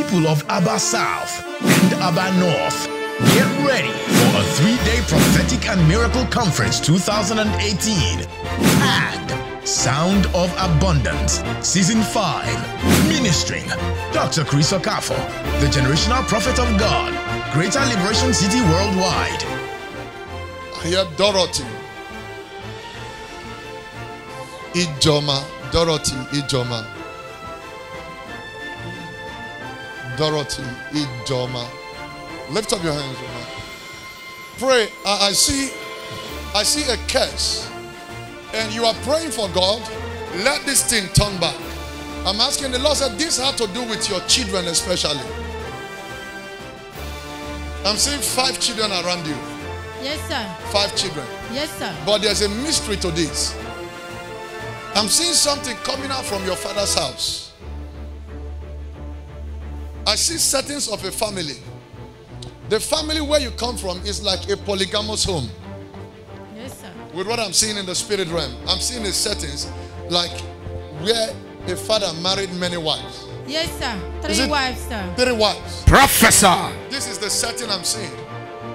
people of Aba South and Aba North, get ready for a 3-day prophetic and miracle conference 2018. And Sound of Abundance, Season 5, ministering Dr. Chris Okafor, the generational prophet of God, Greater Liberation City worldwide. I hear Dorothy Ijoma. Dorothy Ijoma. Dorothy Ijoma. Lift up your hands, Roma. Pray. I see a curse, and you are praying for God. Let this thing turn back. I'm asking the Lord, said this had to do with your children especially. I'm seeing 5 children around you. Yes, sir. 5 children. Yes, sir. But there's a mystery to this. I'm seeing something coming out from your father's house. I see settings of a family. The family where you come from is like a polygamous home. Yes, sir. With what I'm seeing in the spirit realm, I'm seeing the settings like where a father married many wives. Yes, sir. 3 wives, sir. 3 wives. Professor! This is the setting I'm seeing.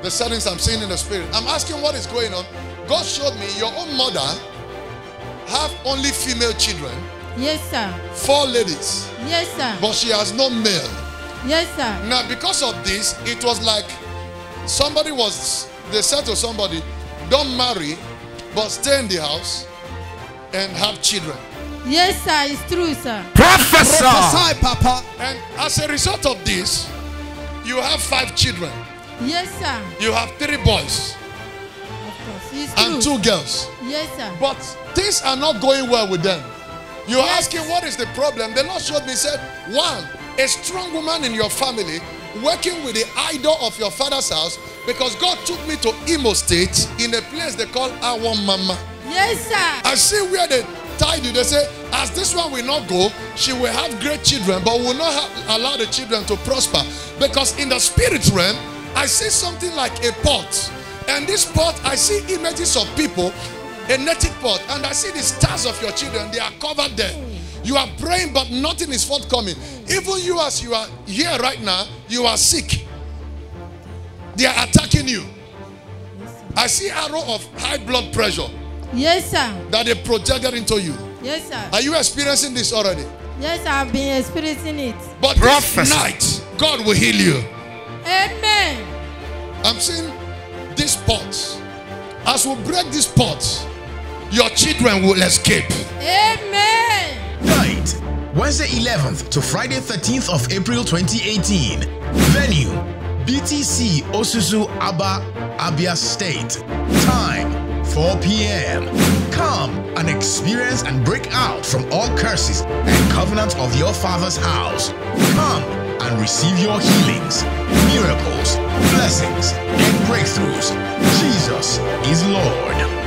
The settings I'm seeing in the spirit. I'm asking what is going on. God showed me your own mother have only female children. Yes, sir. 4 ladies. Yes, sir. But she has no male. Yes, sir. Now because of this, it was like they said to somebody, don't marry, but stay in the house and have children. Yes, sir. It's true, sir. Professor! Prophesy, Papa. And as a result of this, you have 5 children. Yes, sir. You have 3 boys Of course. It's true. and 2 girls. Yes, sir. But things are not going well with them. You're Yes. asking what is the problem? The Lord showed me, said, 1, a strong woman in your family working with the idol of your father's house, because God took me to Imo State in a place they call Awon Mama. Yes, sir. I see where they tied you. They say, as this one will not go, she will have great children, but will not allow the children to prosper. Because in the spirit realm, I see something like a pot. And this pot, I see images of people, a native pot, and I see the stars of your children. They are covered there. You are praying, but nothing is forthcoming. Even you, as you are here right now, you are sick. They are attacking you. I see arrow of high blood pressure. Yes, sir. That they projected into you. Yes, sir. Are you experiencing this already? Yes, I've been experiencing it. But this night, God will heal you. Amen. I'm seeing these pots. As we break these pots, your children will escape. Amen. Night, Wednesday 11th to Friday 13th of April 2018. Venue, BTC Osusu Aba, Abia State. Time, 4 p.m. Come and experience and break out from all curses and covenants of your father's house. Come and receive your healings, miracles, blessings, and breakthroughs. Jesus is Lord.